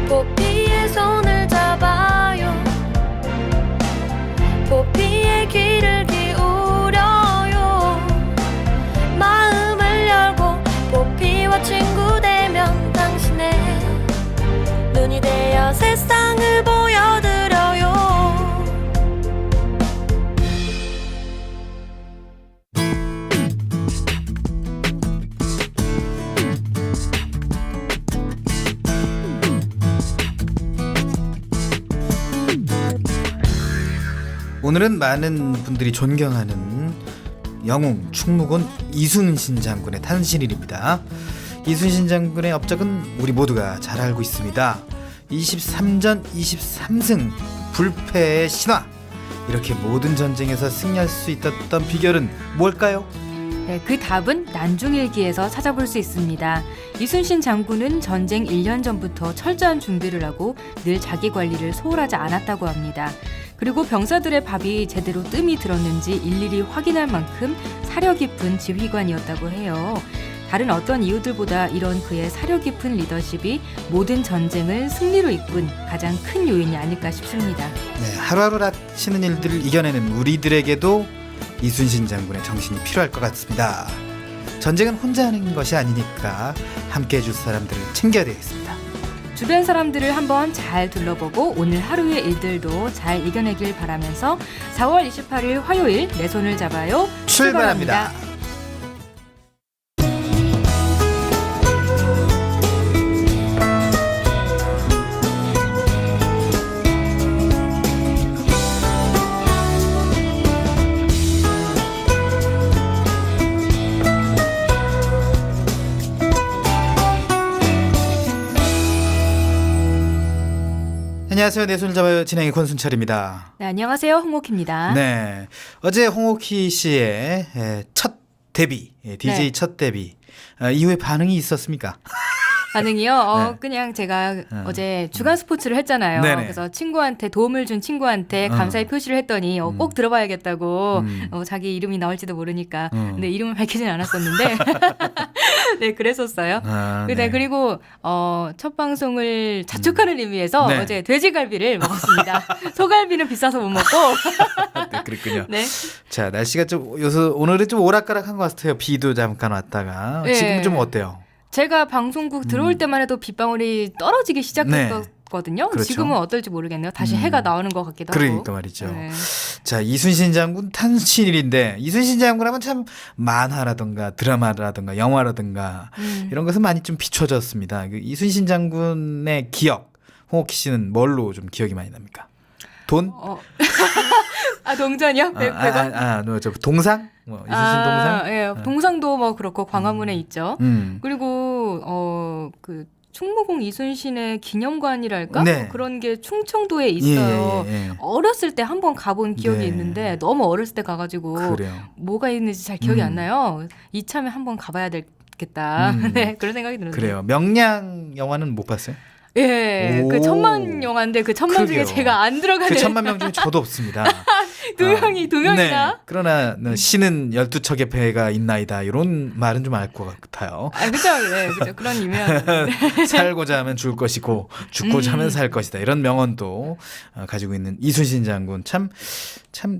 포피의 손을 잡아요. 포피의 귀를 기울여요. 마음을 열고 포피와 친구 되면 당신의 눈이 되어 세상을 보여드려요. 오늘은 많은 분들이 존경하는 영웅 충무군 이순신 장군의 탄신일입니다. 이순신 장군의 업적은 우리 모두가 잘 알고 있습니다. 23전 23승 불패의 신화. 이렇게 모든 전쟁에서 승리할 수 있었던 비결은 뭘까요? 네, 그 답은 난중일기에서 찾아볼 수 있습니다. 이순신 장군은 전쟁 1년 전부터 철저한 준비를 하고 늘 자기 관리를 소홀하지 않았다고 합니다. 그리고 병사들의 밥이 제대로 뜸이 들었는지 일일이 확인할 만큼 사려 깊은 지휘관이었다고 해요. 다른 어떤 이유들보다 이런 그의 사려 깊은 리더십이 모든 전쟁을 승리로 이끈 가장 큰 요인이 아닐까 싶습니다. 네, 하루하루 닥치는 일들을 이겨내는 우리들에게도 이순신 장군의 정신이 필요할 것 같습니다. 전쟁은 혼자 하는 것이 아니니까 함께 해줄 사람들을 챙겨야 되겠습니다. 주변 사람들을 한번 잘 둘러보고 오늘 하루의 일들도 잘 이겨내길 바라면서 4월 28일 화요일 내 손을 잡아요. 출발합니다. 안녕하세요. 내 손을 잡아요. 진행의 권순철입니다. 네, 안녕하세요. 홍옥희입니다. 네, 어제 홍옥희 씨의 첫 데뷔, DJ 네. 첫 데뷔 이후에 반응이 있었습니까? 반응이요? 네. 그냥 제가 어제 주간 스포츠를 했잖아요. 네네. 그래서 친구한테 도움을 준 친구한테 감사의 표시를 했더니 꼭 들어봐야겠다고 자기 이름이 나올지도 모르니까 근데 이름을 밝히진 않았었는데 네 그랬었어요. 네. 네, 그리고 첫 방송을 자축하는 의미에서 네. 어제 돼지갈비를 먹었습니다. 소갈비는 비싸서 못 먹고 네, 그랬군요. 네. 자, 날씨가 좀 오늘은 좀 오락가락한 것 같아요. 비도 잠깐 왔다가 네. 지금 좀 어때요? 제가 방송국 들어올 때만 해도 빗방울이 떨어지기 시작했거든요. 그렇죠. 지금은 어떨지 모르겠네요. 다시 해가 나오는 것 같기도 하고. 그러니까 말이죠. 네. 자, 이순신 장군 탄신일인데 이순신 장군 하면 참 만화라든가 드라마라든가 영화라든가 이런 것은 많이 좀 비춰졌습니다. 그 이순신 장군의 기억, 홍옥희 씨는 뭘로 좀 기억이 많이 납니까? 돈? 아 동전이요? 100원? 저 동상? 뭐 이순신 동상? 예, 동상도 뭐 그렇고 광화문에 있죠. 그리고 그 충무공 이순신의 기념관이랄까? 네. 뭐 그런 게 충청도에 있어요. 예. 어렸을 때 한 번 가본 기억이 네. 있는데 너무 어렸을 때 가가지고 그래요. 뭐가 있는지 잘 기억이 안 나요. 이참에 한번 가봐야 되겠다. 네, 그런 생각이 드는데. 그래요. 명량 영화는 못 봤어요? 예, 그 오. 1000만 영화인데 그 1000만 중에 그러게요. 제가 안 들어가는 그 1000만 명 중에 저도 없습니다. 두 명이나? 네. 그러나 신은 12척의 배가 있나이다. 이런 말은 좀 알 것 같아요. 아, 그죠, 네, 그죠. 그런 유명한. 살고자 하면 줄 것이고 죽고자 하면 살 것이다. 이런 명언도 가지고 있는 이순신 장군 참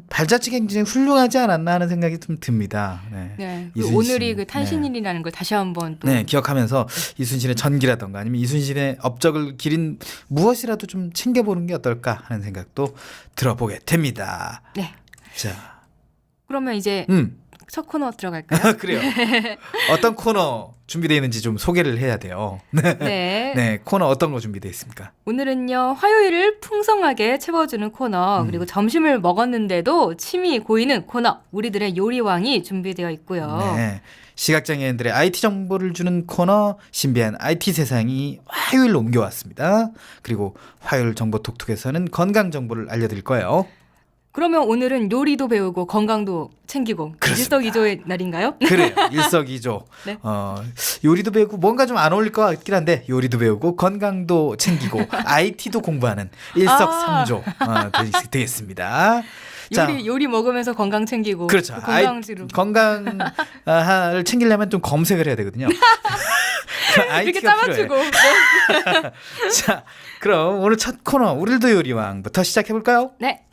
발자취 굉장히 훌륭하지 않았나 하는 생각이 좀 듭니다. 네. 네. 이순신. 오늘이 그 탄신일이라는 걸 다시 한번 또. 네, 기억하면서 이순신의 전기라던가 아니면 이순신의 업적을 기린 무엇이라도 좀 챙겨보는 게 어떨까 하는 생각도 들어보게 됩니다. 네. 자, 그러면 이제 첫 코너 들어갈까요? 그래요. 어떤 코너 준비되어 있는지 좀 소개를 해야 돼요. 네. 네. 네, 코너 어떤 거 준비되어 있습니까? 오늘은요, 화요일을 풍성하게 채워주는 코너, 그리고 점심을 먹었는데도 침이 고이는 코너, 우리들의 요리왕이 준비되어 있고요. 네. 시각장애인들의 IT 정보를 주는 코너 신비한 IT 세상이 화요일로 옮겨왔습니다. 그리고 화요일 정보 톡톡에서는 건강 정보를 알려드릴 거예요. 그러면 오늘은 요리도 배우고 건강도 챙기고 그렇습니다. 일석이조의 날인가요? 그래요. 일석이조. 네. 요리도 배우고 뭔가 좀 안 어울릴 것 같긴 한데 요리도 배우고 건강도 챙기고 IT도 공부하는 일석삼조 되겠습니다. 자, 요리 먹으면서 건강 챙기고 그렇죠. 또 건강지로 건강을 챙기려면 좀 검색을 해야 되거든요. 이렇게 IT가 짜맞추고 네. 필요해. 자, 그럼 오늘 첫 코너 우리들도 요리왕부터 시작해 볼까요? 네.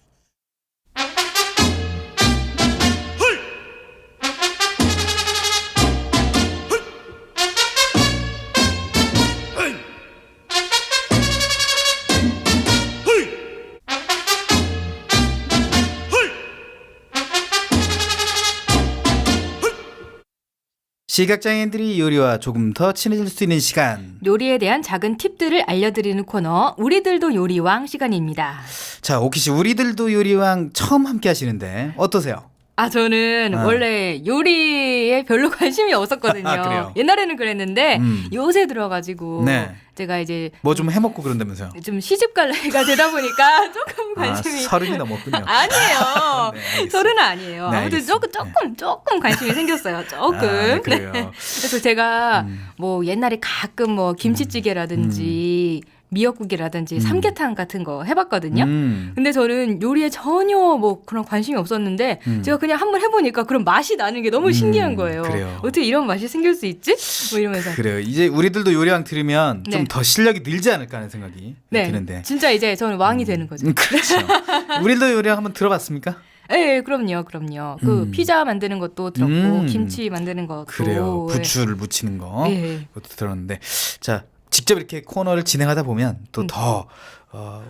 시각장애인들이 요리와 조금 더 친해질 수 있는 시간. 요리에 대한 작은 팁들을 알려드리는 코너 우리들도 요리왕 시간입니다. 자, 오키 씨, 우리들도 요리왕 처음 함께 하시는데 어떠세요? 저는 원래 요리에 별로 관심이 없었거든요. 아, 그래요? 옛날에는 그랬는데 요새 들어가지고 네. 제가 이제 뭐 좀 해먹고 그런다면서요? 좀 시집갈 나이가 되다 보니까 조금 관심이 서른이 넘었군요. 아니에요. 네, 알겠습니다. 서른은 아니에요. 네, 아무튼 알겠습니다. 조금 관심이 생겼어요. 조금. 아, 그래요. 네. 그래서 제가 뭐 옛날에 가끔 뭐 김치찌개라든지 미역국이라든지 삼계탕 같은 거 해봤거든요. 근데 저는 요리에 전혀 뭐 그런 관심이 없었는데 제가 그냥 한번 해보니까 그런 맛이 나는 게 너무 신기한 거예요. 그래요. 어떻게 이런 맛이 생길 수 있지? 뭐 이러면서. 그래요. 이제 우리들도 요리왕 들으면 네. 좀 더 실력이 늘지 않을까 하는 생각이 네. 드는데. 진짜 이제 저는 왕이 되는 거죠. 그렇죠. 우리들도 요리왕 한번 들어봤습니까? 네, 그럼요. 그 피자 만드는 것도 들었고 김치 만드는 것도. 그래요. 부추를 무치는 거. 네. 그것도 들었는데. 자, 직접 이렇게 코너를 진행하다 보면 또 더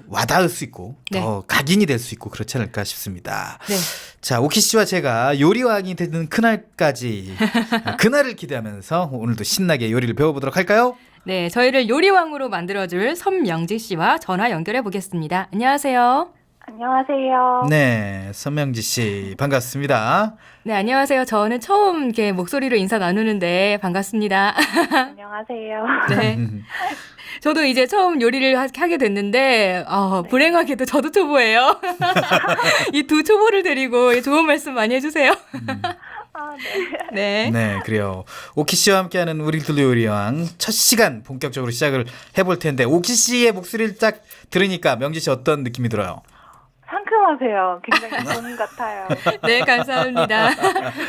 와닿을 수 있고 네. 더 각인이 될 수 있고 그렇지 않을까 싶습니다. 네. 자, 오키 씨와 제가 요리왕이 되는 그날까지 그날을 기대하면서 오늘도 신나게 요리를 배워보도록 할까요? 네, 저희를 요리왕으로 만들어줄 선명지 씨와 전화 연결해 보겠습니다. 안녕하세요. 안녕하세요. 네, 선명지 씨 반갑습니다. 네, 안녕하세요. 저는 처음 이렇게 목소리로 인사 나누는데 반갑습니다. 안녕하세요. 네. 저도 이제 처음 요리를 하게 됐는데 불행하게도 저도 초보예요. 이 두 초보를 데리고 좋은 말씀 많이 해주세요. 네. 네. 네, 그래요. 오키 씨와 함께하는 우리들도 요리왕 첫 시간 본격적으로 시작을 해볼 텐데 오키 씨의 목소리를 딱 들으니까 명지 씨 어떤 느낌이 들어요? 상큼하세요. 굉장히 봄 같아요. 네, 감사합니다.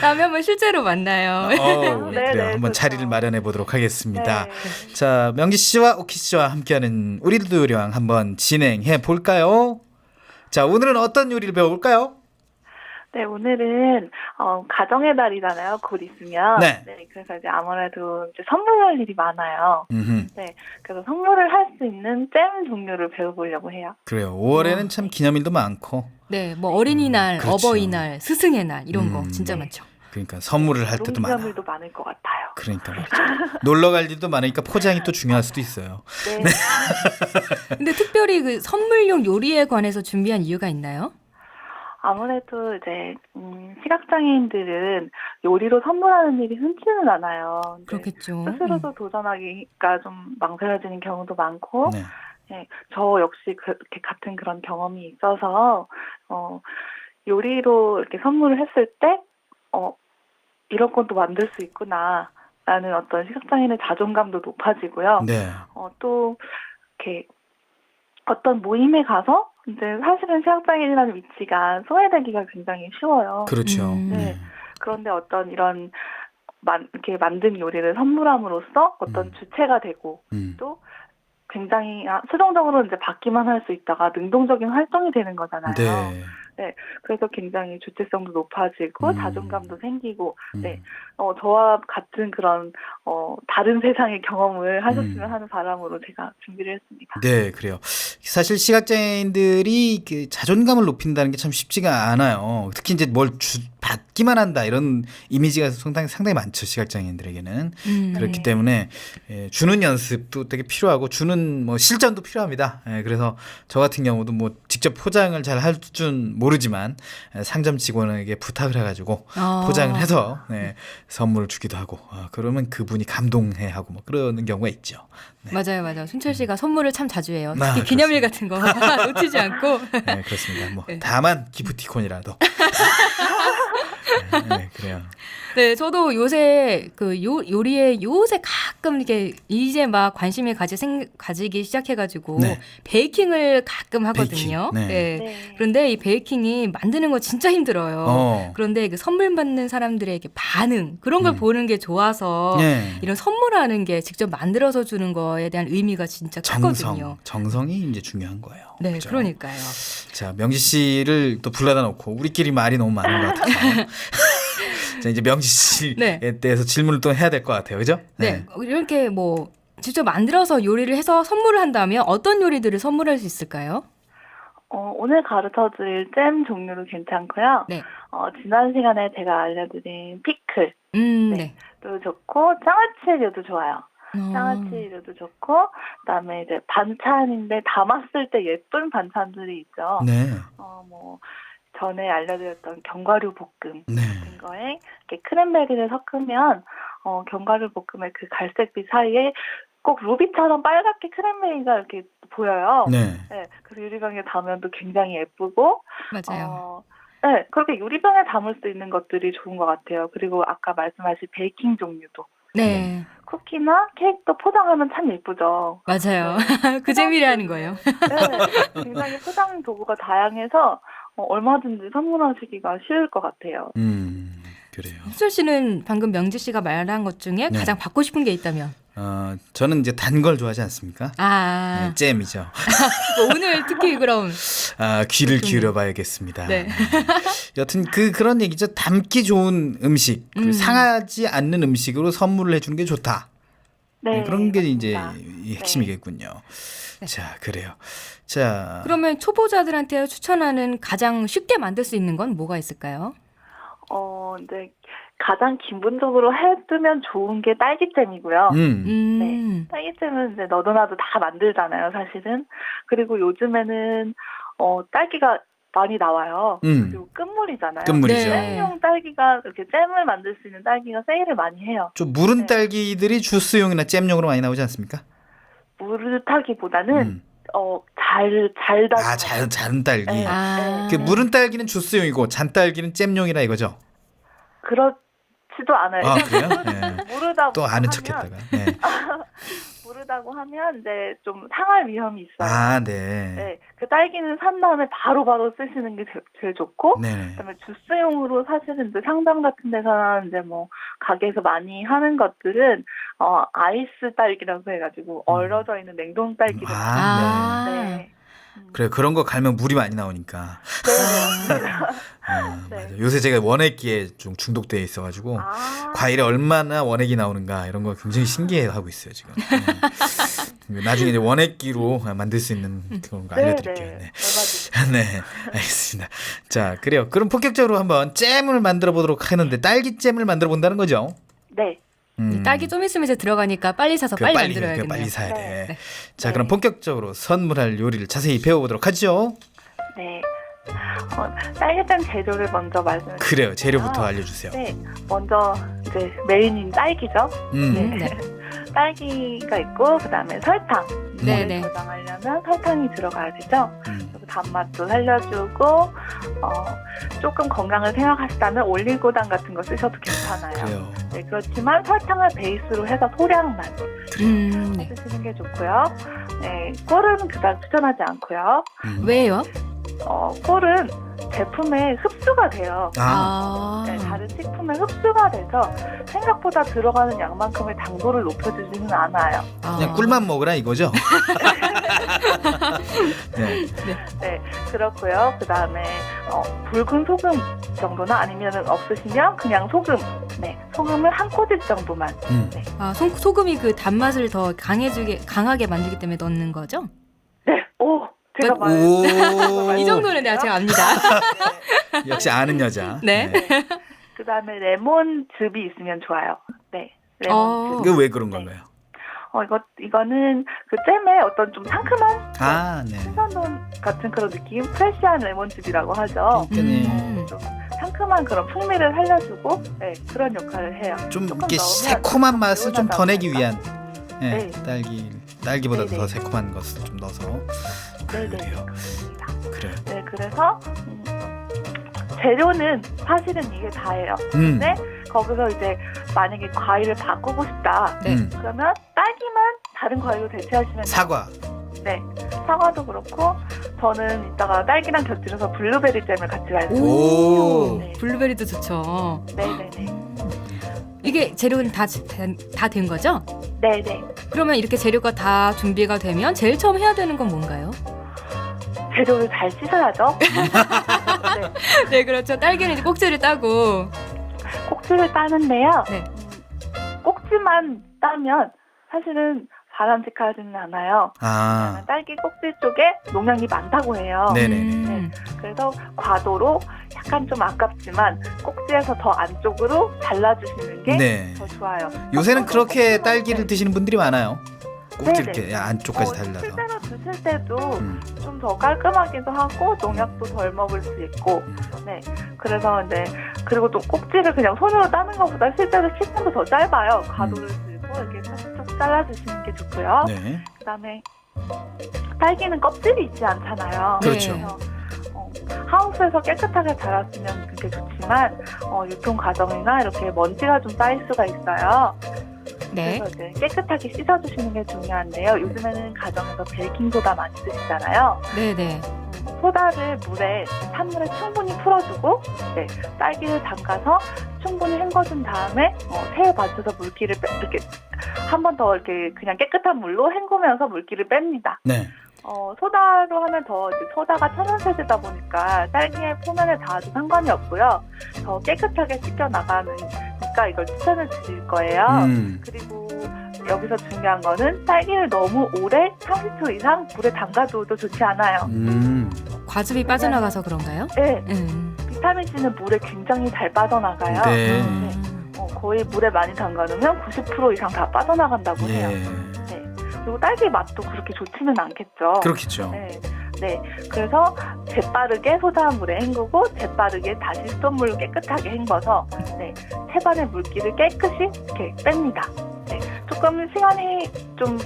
다음에 한번 실제로 만나요. 네, 그래요. 네, 한번 좋죠. 자리를 마련해 보도록 하겠습니다. 네. 자, 명지 씨와 오키 씨와 함께하는 우리들도 요리왕 한번 진행해 볼까요? 자, 오늘은 어떤 요리를 배워볼까요? 네, 오늘은 가정의 달이잖아요. 곧 있으면. 네. 그래서 이제 아무래도 이제 선물할 일이 많아요. 네. 그래서 선물을 할 수 있는 잼 종류를 배워보려고 해요. 그래요. 5월에는 참 기념일도 많고, 네, 뭐 어린이날, 그렇죠. 어버이날, 스승의 날 이런 거 진짜 많죠. 그러니까 선물을 할 때도 많아. 기념일도 많을 것 같아요. 그러니까 말이죠. 놀러 갈 일도 많으니까 포장이 또 중요할 수도 있어요. 네. 근데 특별히 그 선물용 요리에 관해서 준비한 이유가 있나요? 아무래도 이제 시각장애인들은 요리로 선물하는 일이 흔치는 않아요. 근데 그렇겠죠. 스스로도 도전하기가 좀 망설여지는 경우도 많고, 네. 네, 저 역시 그렇게 같은 그런 경험이 있어서 요리로 이렇게 선물을 했을 때 이런 것도 만들 수 있구나라는 어떤 시각장애인의 자존감도 높아지고요. 네. 또 이렇게 어떤 모임에 가서 이제 사실은 시각장애인이라는 위치가 소외되기가 굉장히 쉬워요. 그렇죠. 네. 그런데 어떤 이런 이렇게 만든 요리를 선물함으로써 어떤 주체가 되고 또 굉장히 수동적으로 이제 받기만 할 수 있다가 능동적인 활동이 되는 거잖아요. 네. 네, 그래서 굉장히 주체성도 높아지고 자존감도 생기고, 네, 음. 저와 같은 그런 다른 세상의 경험을 하셨으면 하는 바람으로 제가 준비를 했습니다. 네, 그래요. 사실 시각장애인들이 그 자존감을 높인다는 게 참 쉽지가 않아요. 특히 이제 뭘 받기만 한다 이런 이미지가 상당히 많죠, 시각장애인들에게는. 그렇기 때문에 주는 연습도 되게 필요하고 주는 뭐 실전도 필요합니다. 그래서 저 같은 경우도 뭐 직접 포장을 잘 할 줄 모르지만 상점 직원에게 부탁을 해가지고 포장을 해서 선물을 주기도 하고 그러면 그분이 감동해하고 뭐 그러는 경우가 있죠. 네. 맞아요. 순철 씨가 선물을 참 자주 해요. 아, 특히 기념일 같은 거 놓치지 않고. 네, 그렇습니다. 뭐 네. 다만 기프티콘이라도. 네, 그래요. 네, 저도 요새 그 요리에 요새 가끔 이렇게 이제 막 관심을 가지기 시작해가지고 네. 베이킹을 가끔 하거든요. 베이킹, 네. 네. 그런데 이 베이킹이 만드는 거 진짜 힘들어요. 그런데 그 선물 받는 사람들의 이렇게 반응 그런 걸 보는 게 좋아서 네. 이런 선물하는 게 직접 만들어서 주는 거에 대한 의미가 진짜 크거든요. 정성이 이제 중요한 거예요. 네, 그죠? 그러니까요. 자, 명지 씨를 또 불러다 놓고 우리끼리 말이 너무 많은 것 같아서 자, 이제 명지 씨에 네. 대해서 질문을 또 해야 될 것 같아요, 그죠? 네, 이렇게 뭐 직접 만들어서 요리를 해서 선물을 한다면 어떤 요리들을 선물할 수 있을까요? 오늘 가르쳐드릴 잼 종류도 괜찮고요. 네. 지난 시간에 제가 알려드린 피클 네. 도 좋고 장아찌류도 좋아요. 어. 장아찌류도 좋고 그다음에 이제 반찬인데 담았을 때 예쁜 반찬들이 있죠. 네. 뭐 전에 알려드렸던 견과류 볶음 네. 같은 거에 이렇게 크랜베리를 섞으면 견과류 볶음의 그 갈색빛 사이에 꼭 루비처럼 빨갛게 크랜베리가 이렇게 보여요. 네. 네, 그래서 유리병에 담으면 또 굉장히 예쁘고 맞아요. 네, 그렇게 유리병에 담을 수 있는 것들이 좋은 것 같아요. 그리고 아까 말씀하신 베이킹 종류도 네. 쿠키나 케이크도 포장하면 참 예쁘죠. 맞아요. 그 재미라는 거예요. 네, 굉장히 포장 도구가 다양해서 얼마든지 선물하시기가 쉬울 것 같아요. 그래요. 흡술 씨는 방금 명지 씨가 말한 것 중에 네. 가장 받고 싶은 게 있다면? 저는 이제 단 걸 좋아하지 않습니까? 아, 네, 잼이죠. 뭐 오늘 특히 그럼 귀를 기울여 봐야겠습니다. 네. 여튼 그런 얘기죠. 담기 좋은 음식, 그리고 상하지 않는 음식으로 선물을 해주는 게 좋다. 네, 그런 게 맞습니다. 이제 이 핵심이겠군요. 자, 그래요. 자, 그러면 초보자들한테 추천하는 가장 쉽게 만들 수 있는 건 뭐가 있을까요? 이제 가장 기본적으로 해두면 좋은 게 딸기잼이고요. 네. 딸기잼은 이제 너도 나도 다 만들잖아요, 사실은. 그리고 요즘에는 딸기가 많이 나와요. 그리고 끝물이잖아요. 끝물이죠. 네. 잼용 딸기가 이렇게 잼을 만들 수 있는 딸기가 세일을 많이 해요. 좀 무른 네. 딸기들이 주스용이나 잼용으로 많이 나오지 않습니까? 무르타기보다는 잘 자른 딸기. 네. 아, 그 무른 딸기는 주스용이고 잔 딸기는 잼용이라 이거죠. 그렇지도 않아요. 아, 그래요? 네. 무르다고 또 아는 하면 척했다가. 네. 무르다고 하면 이제 좀 상할 위험이 있어요. 아, 네. 네, 그 딸기는 산 다음에 바로 쓰시는 게 제일 좋고, 네. 그다음에 주스용으로 사실은 이제 상점 같은 데서 이제 뭐 가게에서 많이 하는 것들은 아이스 딸기라고 해가지고 얼어져 있는 냉동 딸기를 아. 네. 그래, 그런 거 갈면 물이 많이 나오니까. 네. 네. 맞아. 요새 제가 원액기에 좀 중독돼 있어가지고 아, 과일에 얼마나 원액이 나오는가 이런 거 굉장히 신기해하고 있어요 지금. 네. 나중에 이제 원액기로 만들 수 있는 그런 거 알려드릴게요. 네. 네, 알겠습니다. 자, 그래요. 그럼 본격적으로 한번 잼을 만들어 보도록 하는데 딸기 잼을 만들어 본다는 거죠? 네. 딸기 좀 있으면 이제 들어가니까 빨리 사서 빨리 만들어야겠네요. 빨리 사야 돼. 네. 자, 네. 그럼 본격적으로 선물할 요리를 자세히 배워보도록 하죠. 네. 딸기잼 재료를 먼저 말씀드릴게요. 그래요. 재료부터 알려주세요. 네. 먼저 이제 메인인 딸기죠. 네. 딸기가 있고 그다음에 설탕. 네, 물을 네. 저장하려면 설탕이 들어가야 되죠. 음. 그리고 단맛도 살려주고 조금 건강을 생각하시다면 올리고당 같은 거 쓰셔도 괜찮아요. 그래요. 네, 그렇지만 설탕을 베이스로 해서 소량만 네. 쓰시는 게 좋고요. 네, 꿀은 그닥 추천하지 않고요. 왜요? 꿀은 제품에 흡수가 돼요. 아, 네, 다른 식품에 흡수가 돼서 생각보다 들어가는 양만큼의 당도를 높여주지는 않아요. 그냥 꿀만 먹으라 이거죠? 네. 네, 그렇고요. 그 다음에 붉은 소금 정도나 아니면 없으시면 그냥 소금. 네, 소금을 한 꼬집 정도만. 네, 소금이 그 단맛을 더 강하게 만들기 때문에 넣는 거죠? 네, 제가 오. 이 정도는 내가 제가 압니다. 역시 아는 여자. 네. 그 다음에 레몬즙이 있으면 좋아요. 네, 레몬즙. 이거 왜 그런 건가요? 이거는 그 잼에 어떤 좀 상큼한 네. 신선돈 같은 그런 느낌, 프레시한 레몬즙이라고 하죠. 그러니까 상큼한 그런 풍미를 살려주고, 네, 그런 역할을 해요. 좀 조금 이렇게 넣으면 새콤한 맛을 좀 더 내기 위한. 네. 딸기보다 네네. 더 새콤한 것을 좀 넣어서. 네네. 그래요. 그렇습니다. 그래요. 네, 그래서 재료는 사실은 이게 다예요. 음. 네, 거기서 이제 만약에 과일을 바꾸고 싶다. 네. 그러면 딸기만 다른 과일로 대체하시면 돼요. 사과. 네, 사과도 그렇고 저는 이따가 딸기랑 곁들여서 블루베리 잼을 같이 갈게요. 오, 네. 블루베리도 좋죠. 네네네. 이게 재료는 다 된 거죠? 네네. 그러면 이렇게 재료가 다 준비가 되면 제일 처음 해야 되는 건 뭔가요? 재료를 잘 씻어야죠. 네, 네, 그렇죠. 딸기는 이제 꼭지를 따고. 꼭지를 따는데요. 네. 꼭지만 따면 사실은 바람직하지는 않아요. 아, 딸기 꼭지 쪽에 농약이 많다고 해요. 네네네. 그래서 과도로 약간 좀 아깝지만 꼭지에서 더 안쪽으로 잘라주시는 게 더 네. 좋아요. 요새는 그렇게 딸기를 드시는 분들이 많아요. 꼭지 네네. 이렇게 안쪽까지 달라서. 실제로 드실 때도 음. 좀 더 깔끔하기도 하고 농약도 덜 먹을 수 있고 네 그래서 이제 그리고 또 꼭지를 그냥 손으로 따는 것보다 실제로 시간도 더 짧아요. 과도를 들고 이렇게 쭉 잘라주시는 게 좋고요. 네. 그다음에 딸기는 껍질이 있지 않잖아요. 그렇죠. 그래서 하우스에서 깨끗하게 자랐으면 그게 좋지만 유통 과정이나 이렇게 먼지가 좀 쌓일 수가 있어요. 네. 그래서 이제 깨끗하게 씻어주시는 게 중요한데요. 요즘에는 가정에서 베이킹소다 많이 쓰시잖아요. 네네. 소다를 찬물에 충분히 풀어주고 딸기를 담가서 충분히 헹궈준 다음에 새에 받쳐서 물기를 이렇게 한 번 더 이렇게 그냥 깨끗한 물로 헹구면서 물기를 뺍니다. 네. 소다로 하면 더 이제 소다가 천연세제다 보니까 딸기의 표면에 닿아도 상관이 없고요. 더 깨끗하게 씻겨 나가니까 이걸 추천을 드릴 거예요. 그리고 여기서 중요한 거는 딸기를 너무 오래 30초 이상 물에 담가두어도 좋지 않아요. 과즙이 빠져나가서 그런가요? 네, 비타민C는 물에 굉장히 잘 빠져나가요. 네. 거의 물에 많이 담가놓으면 90% 이상 다 빠져나간다고 해요. 예. 네. 그리고 딸기 맛도 그렇게 좋지는 않겠죠. 그렇겠죠. 네. 그래서 재빠르게 소다물에 헹구고 재빠르게 다시 수돗물로 깨끗하게 헹궈서 채반의 물기를 깨끗이 이렇게 뺍니다. 네. 조금 시간이 좀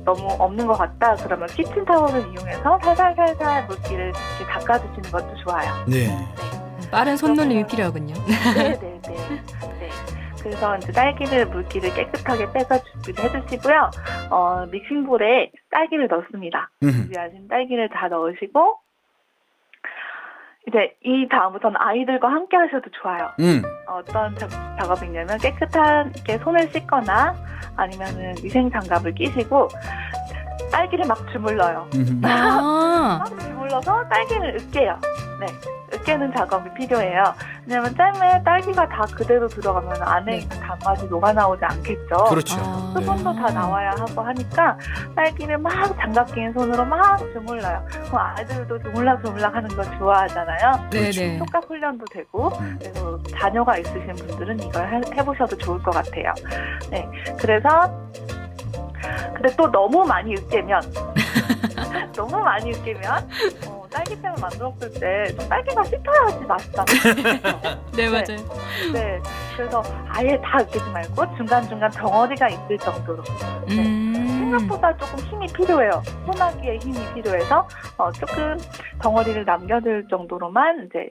너무 없는 것 같다. 그러면 키친타월을 이용해서 살살살살 물기를 이렇게 닦아주시는 것도 좋아요. 네. 빠른 손놀림이 필요하군요. 네. 그래서 이제 딸기를 물기를 깨끗하게 빼서 준비를 해주시고요. 믹싱볼에 딸기를 넣습니다. 준비하신 딸기를 다 넣으시고 이제 이 다음부터는 아이들과 함께 하셔도 좋아요. 어떤 작업이냐면 깨끗하게 손을 씻거나 아니면은 위생 장갑을 끼시고 딸기를 막 주물러요. 아, 막 주물러서 딸기를 으깨요. 네, 으깨는 작업이 필요해요. 왜냐면 잼에 딸기가 다 그대로 들어가면 안에 네. 있는 단맛이 녹아나오지 않겠죠. 그렇죠. 아. 수분도 다 나와야 하고 하니까 딸기를 막 장갑 낀 손으로 막 주물러요. 그럼 아이들도 주물락주물락 하는 거 좋아하잖아요. 네네. 촉각 훈련도 되고 그래서 자녀가 있으신 분들은 이걸 해보셔도 좋을 것 같아요. 네, 그래서 근데 또 너무 많이 으깨면 딸기잼을 만들었을 때 좀 딸기가 씹혀야지 맛있잖아요. 네, 맞아요. 네, 그래서 아예 다 으깨지 말고 중간중간 덩어리가 있을 정도로 생각보다 조금 힘이 필요해요. 소나기에 힘이 필요해서 조금 덩어리를 남겨둘 정도로만 이제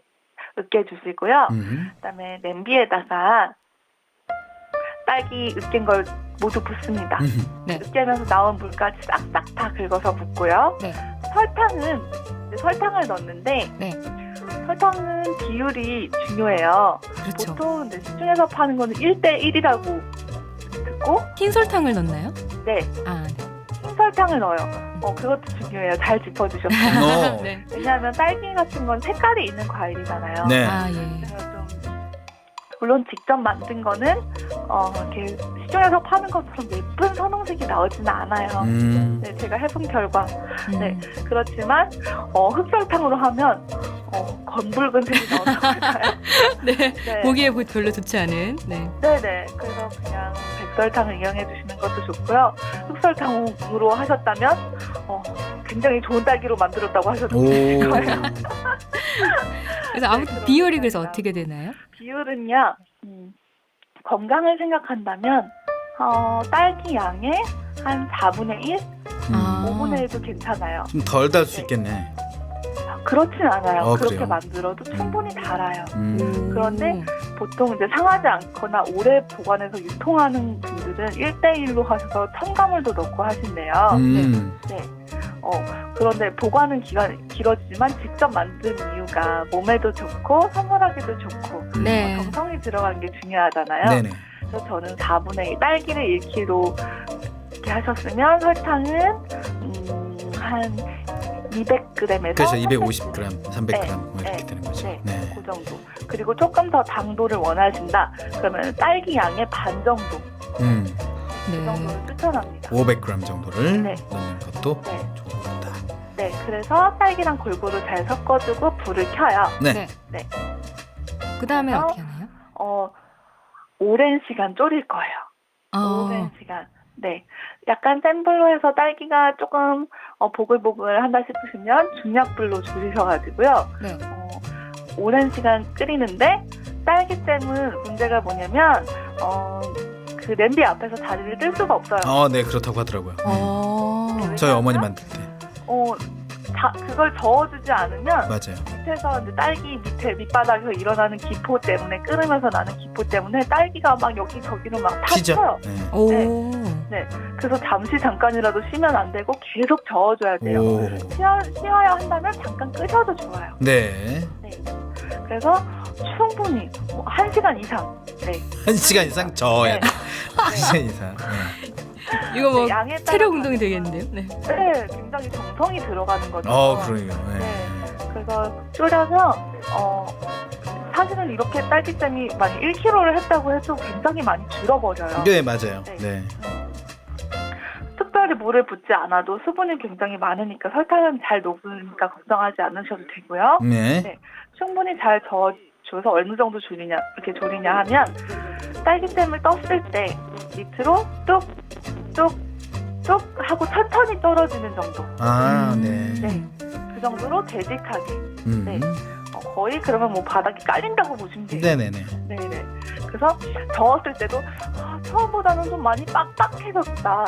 으깨주시고요. 그다음에 냄비에다가 딸기 으깬 걸 모두 붓습니다. 네. 으깨면서 나온 물까지 싹싹 다 긁어서 붓고요. 네. 설탕을 넣는데 네. 설탕은 비율이 중요해요. 그렇죠. 보통 이제 시중에서 파는 거는 1대1이라고 듣고 흰 설탕을 넣나요? 네, 아, 네. 흰 설탕을 넣어요. 그것도 중요해요. 잘 짚어주셨어요. 네. 왜냐하면 딸기 같은 건 색깔이 있는 과일이잖아요. 네. 아, 예. 그래서 좀 물론 직접 만든 거는 이렇게 시중에서 파는 것처럼 예쁜 선홍색이 나오지는 않아요. 네, 제가 해본 결과 네, 그렇지만 흑설탕으로 하면 검붉은 색이 나온다고 할까요? 네. 네. 보기에 별로 좋지 않은. 네. 네네. 그래서 그냥 백설탕을 이용해 주시는 것도 좋고요. 흑설탕으로 하셨다면 굉장히 좋은 딸기로 만들었다고 하셔도 될 거예요. 그래서 아무튼 비율이 그래서 어떻게 되나요? 비율은요. 건강을 생각한다면 딸기 양의 한 4분의 1, 아. 5분의 1도 괜찮아요. 좀 덜 달 수 있겠네. 그렇진 않아요. 그렇게 그래요? 만들어도 충분히 달아요. 음. 그런데 보통 이제 상하지 않거나 오래 보관해서 유통하는 분들은 1대1로 하셔서 첨가물도 넣고 하신대요. 네. 그런데 보관은 기간이 길어지지만 직접 만든 이유가 몸에도 좋고 선물하기도 좋고 네. 정성이 들어간 게 중요하잖아요. 네네. 그래서 저는 4분의 1 딸기를 1kg 이렇게 하셨으면 설탕은 한 200g에서 그래서 250g, 300g 네, 뭐 이렇게 네, 되는 거죠. 네, 네. 그 정도. 그리고 조금 더 당도를 원하신다. 그러면 딸기 양의 반 정도. 그 네. 정도를 추천합니다. 500g 정도를 네. 넣는 것도 네. 좋다. 네, 그래서 딸기랑 골고루 잘 섞어주고 불을 켜요. 네. 네. 그 다음에 그래서, 어떻게 하나요? 오랜 시간 졸일 거예요. 오랜 어, 시간. 네. 약간 센 불로 해서 딸기가 조금 보글보글 한다 싶으시면 중약불로 줄이셔가지고요. 네. 오랜 시간 끓이는데 딸기잼은 문제가 뭐냐면 그 냄비 앞에서 자리를 뜰 수가 없어요. 네, 그렇다고 하더라고요. 어, 저희 어머니 만들 때. 그걸 저어주지 않으면 맞아요. 밑에서 이제 딸기 밑바닥에서 일어나는 기포 때문에 끓으면서 나는 기포 때문에 딸기가 막 여기저기로 막 튀죠? 타쳐요. 네. 오, 그래서 잠깐이라도 쉬면 안 되고 계속 저어줘야 돼요. 오. 쉬어야 한다면 잠깐 끄셔도 좋아요. 네. 네. 그래서 충분히 1시간 이상. 네. 1시간 이상 저어야 네. 돼. 1시간 이상. 네. 이거 뭐 네, 양에 따라 체력 운동이 다르지만, 되겠는데요? 네. 네, 굉장히 정성이 들어가는 거죠. 그래요. 네. 네. 그래서 줄여서 사실은 이렇게 딸기잼이 만약 1kg를 했다고 해도 굉장히 많이 줄어버려요. 네, 맞아요. 네. 네. 특별히 물을 붓지 않아도 수분이 굉장히 많으니까 설탕은 잘 녹으니까 걱정하지 않으셔도 되고요. 네. 네. 충분히 잘 저어줘서 어느 정도 이렇게 졸이냐 하면 딸기잼을 떴을 때 밑으로 뚝뚝뚝 하고 천천히 떨어지는 정도. 네. 네. 그 정도로 되직하게. 네. 음. 거의 그러면 뭐 바닥이 깔린다고 보시면 돼요. 네네네. 네네. 그래서 저었을 때도 처음보다는 좀 많이 빡빡해졌다.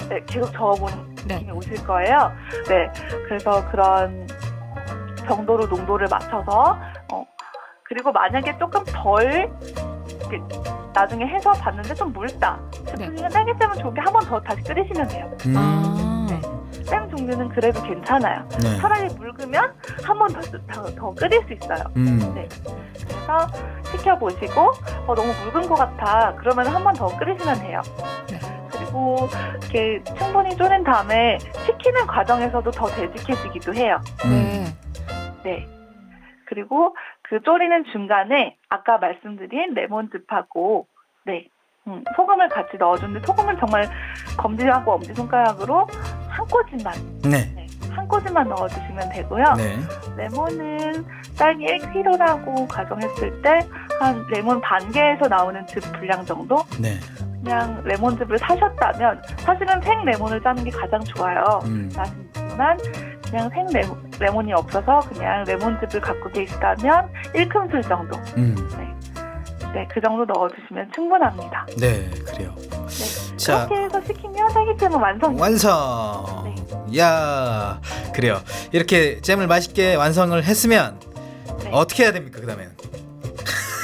네, 계속 저어보는 네. 느낌이 오실 거예요. 네. 그래서 그런 정도로 농도를 맞춰서 그리고 만약에 조금 덜 이렇게 나중에 해서 봤는데 좀 묽다 싶으시면 딸기잼은 좋게 한 번 더 다시 끓이시면 돼요. 아, 잼 종류는 그래도 괜찮아요. 네. 차라리 묽으면 한 번 더 끓일 수 있어요. 네. 그래서 식혀보시고 너무 묽은 것 같아. 그러면 한 번 더 끓이시면 돼요. 네. 그리고 이렇게 충분히 졸인 다음에 식히는 과정에서도 더 되직해지기도 해요. 네. 네. 그리고 그 졸이는 중간에 아까 말씀드린 레몬즙하고 소금을 같이 넣어주는데 소금은 정말 검지하고 엄지손가락으로 한 꼬집만 네. 한 꼬집만 넣어주시면 되고요. 네. 레몬은 딸기 1kg라고 가정했을 때 한 레몬 반 개에서 나오는 즙 분량 정도? 네. 그냥 레몬즙을 사셨다면 사실은 생 레몬을 짜는 게 가장 좋아요. 하지만 그냥 생 레몬이 없어서 그냥 레몬즙을 갖고 계시다면 1큰술 정도. 네, 그 정도 넣어주시면 충분합니다. 네, 그래요. 네, 자, 그렇게 해서 식히면 딸기잼은 완성입니다. 완성. 네. 야, 그래요. 이렇게 잼을 맛있게 완성을 했으면 네. 어떻게 해야 됩니까? 그다음엔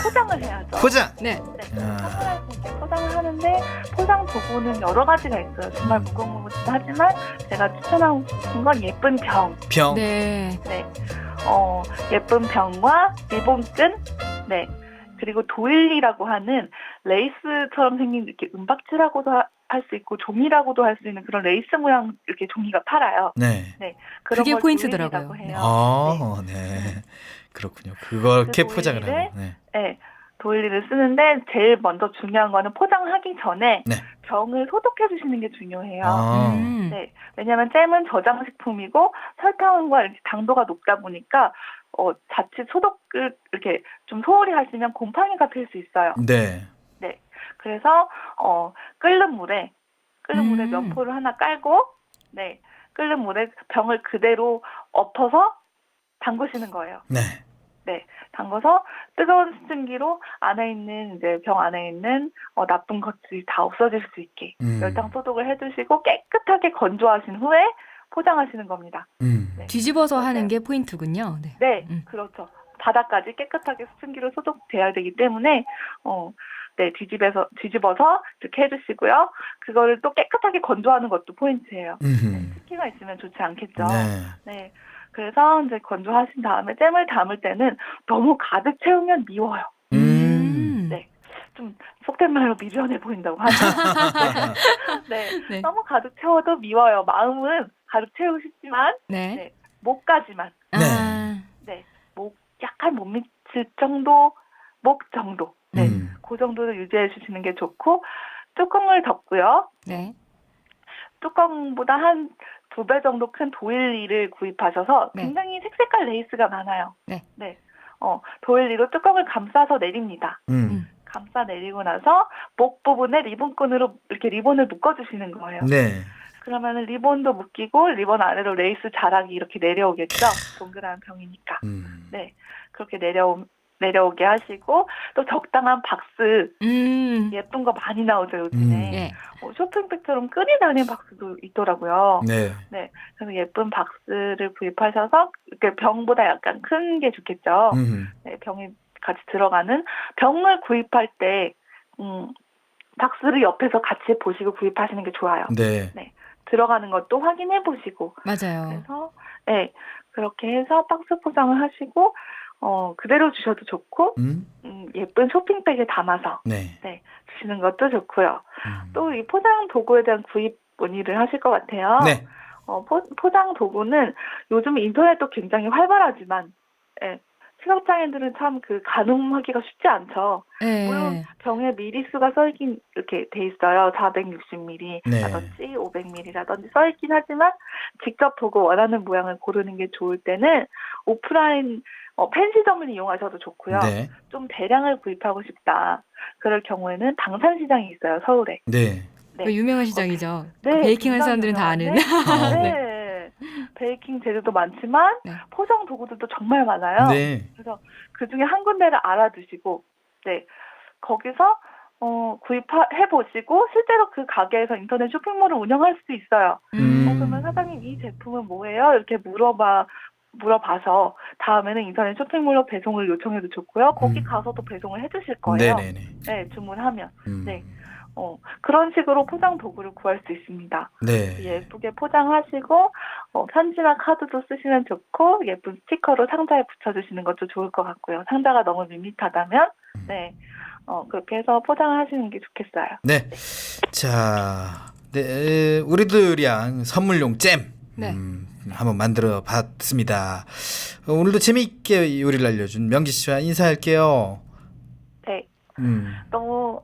포장을 해야죠. 포장. 네. 선물할 수 있게 포장을 하는데 포장 도구는 여러 가지가 있어요. 정말 무궁무진 하지만 제가 추천하고 싶은 건 예쁜 병. 병. 네. 네. 예쁜 병과 리본끈. 네. 그리고 도일리라고 하는 레이스처럼 생긴 이렇게 은박지라고도 할 수 있고 종이라고도 할 수 있는 그런 레이스 모양 이렇게 종이가 팔아요. 네. 그런 그게 걸 포인트더라고요. 도일리라고 해요. 네. 그렇군요. 그렇게 그 포장을 도일리를- 하는. 네. 네. 도일리를 쓰는데 제일 먼저 중요한 거는 포장하기 전에 네. 병을 소독해 주시는 게 중요해요. 네. 왜냐하면 잼은 저장식품이고 설탕과 이렇게 당도가 높다 보니까 자칫 소독을 이렇게 좀 소홀히 하시면 곰팡이가 필 수 있어요. 네. 네. 그래서 끓는 물에 면포를 하나 깔고 네. 끓는 물에 병을 그대로 엎어서 담그시는 거예요. 네. 네. 담궈서 뜨거운 수증기로 안에 있는 이제 병 안에 있는 나쁜 것들이 다 없어질 수 있게 열탕 소독을 해주시고 깨끗하게 건조하신 후에 포장하시는 겁니다. 네. 뒤집어서 하는 게 포인트군요. 네. 네, 그렇죠. 바닥까지 깨끗하게 수증기로 소독돼야 되기 때문에 네, 뒤집어서 이렇게 해주시고요. 그거를 또 깨끗하게 건조하는 것도 포인트예요. 습기가 있으면 좋지 않겠죠. 네. 그래서 이제 건조하신 다음에 잼을 담을 때는 너무 가득 채우면 미워요. 네. 좀 속된 말로 미련해 보인다고 하죠. 네. 네. 너무 가득 채워도 미워요. 마음은 가득 채우고 싶지만 네. 목까지만. 네. 목 약간 못 미칠 정도, 목 정도. 네. 그 정도를 유지해 주시는 게 좋고 뚜껑을 덮고요. 네. 뚜껑보다 한 2배 정도 큰 도일리를 구입하셔서 네. 굉장히 색색깔 레이스가 많아요. 네. 도일리로 뚜껑을 감싸서 내립니다. 감싸 내리고 나서 목 부분에 리본끈으로 이렇게 리본을 묶어주시는 거예요. 네. 그러면은 리본도 묶이고 리본 아래로 레이스 자락이 이렇게 내려오겠죠. 동그란 병이니까. 네, 그렇게 내려오게 하시고 또 적당한 박스 예쁜 거 많이 나오죠 요즘에. 네. 쇼핑백처럼 끈이 달린 박스도 있더라고요. 네. 네, 그래서 예쁜 박스를 구입하셔서 이렇게 병보다 약간 큰 게 좋겠죠. 네, 병이 같이 들어가는 병을 구입할 때 박스를 옆에서 같이 보시고 구입하시는 게 좋아요. 네. 들어가는 것도 확인해 보시고. 맞아요. 그래서 네, 그렇게 해서 박스 포장을 하시고 그대로 주셔도 좋고 예쁜 쇼핑백에 담아서 네. 주시는 것도 좋고요. 또 이 포장 도구에 대한 구입 문의를 하실 것 같아요. 네. 포장 도구는 요즘 인터넷도 굉장히 활발하지만 시각장애인들은 참 가늠하기가 쉽지 않죠. 네. 물론 병에 미리수가 써있긴 이렇게 돼 있어요. 460ml라든지 500ml라든지 써있긴 하지만 직접 보고 원하는 모양을 고르는 게 좋을 때는 오프라인 펜시점을 이용하셔도 좋고요. 네. 좀 대량을 구입하고 싶다. 그럴 경우에는 당산시장이 있어요. 서울에. 네. 그 유명한 시장이죠. 네, 베이킹 한 굉장히 사람들은 다 아는. 유명한데, 네. 네. 베이킹 재료도 많지만 네. 포장 도구들도 정말 많아요. 네. 그래서 그 중에 한 군데를 알아두시고, 네, 거기서 구입해 보시고 실제로 그 가게에서 인터넷 쇼핑몰을 운영할 수도 있어요. 그러면 사장님 이 제품은 뭐예요? 이렇게 물어봐서 다음에는 인터넷 쇼핑몰로 배송을 요청해도 좋고요. 거기 가서도 배송을 해주실 거예요. 네네네. 네, 주문하면. 네. 그런 식으로 포장 도구를 구할 수 있습니다. 네. 예쁘게 포장하시고 편지나 카드도 쓰시면 좋고 예쁜 스티커로 상자에 붙여주시는 것도 좋을 것 같고요. 상자가 너무 밋밋하다면 네, 그렇게 해서 포장을 하시는 게 좋겠어요. 네. 자, 네, 우리들이랑 선물용 잼 네. 한번 만들어 봤습니다. 오늘도 재미있게 요리를 알려준 명기 씨와 인사할게요. 네. 너무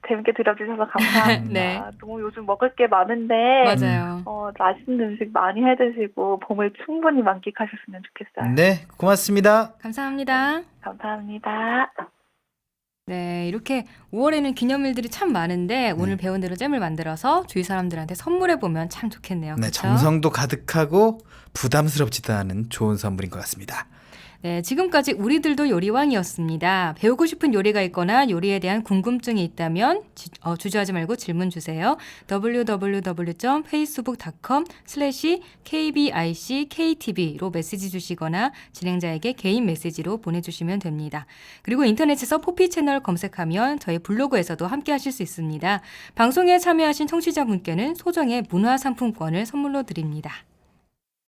재밌게 들어주셔서 감사합니다. 네. 너무 요즘 먹을 게 많은데 맞아요. 맛있는 음식 많이 해드시고 봄을 충분히 만끽하셨으면 좋겠어요. 네, 고맙습니다. 감사합니다. 감사합니다. 네, 이렇게 5월에는 기념일들이 참 많은데 오늘 배운 대로 잼을 만들어서 주위 사람들한테 선물해 보면 참 좋겠네요. 네, 그쵸? 정성도 가득하고 부담스럽지도 않은 좋은 선물인 것 같습니다. 네, 지금까지 우리들도 요리왕이었습니다. 배우고 싶은 요리가 있거나 요리에 대한 궁금증이 있다면 주저하지 말고 질문 주세요. www.facebook.com/kbicktv로 메시지 주시거나 진행자에게 개인 메시지로 보내주시면 됩니다. 그리고 인터넷에서 포피 채널 검색하면 저희 블로그에서도 함께 하실 수 있습니다. 방송에 참여하신 청취자분께는 소정의 문화상품권을 선물로 드립니다.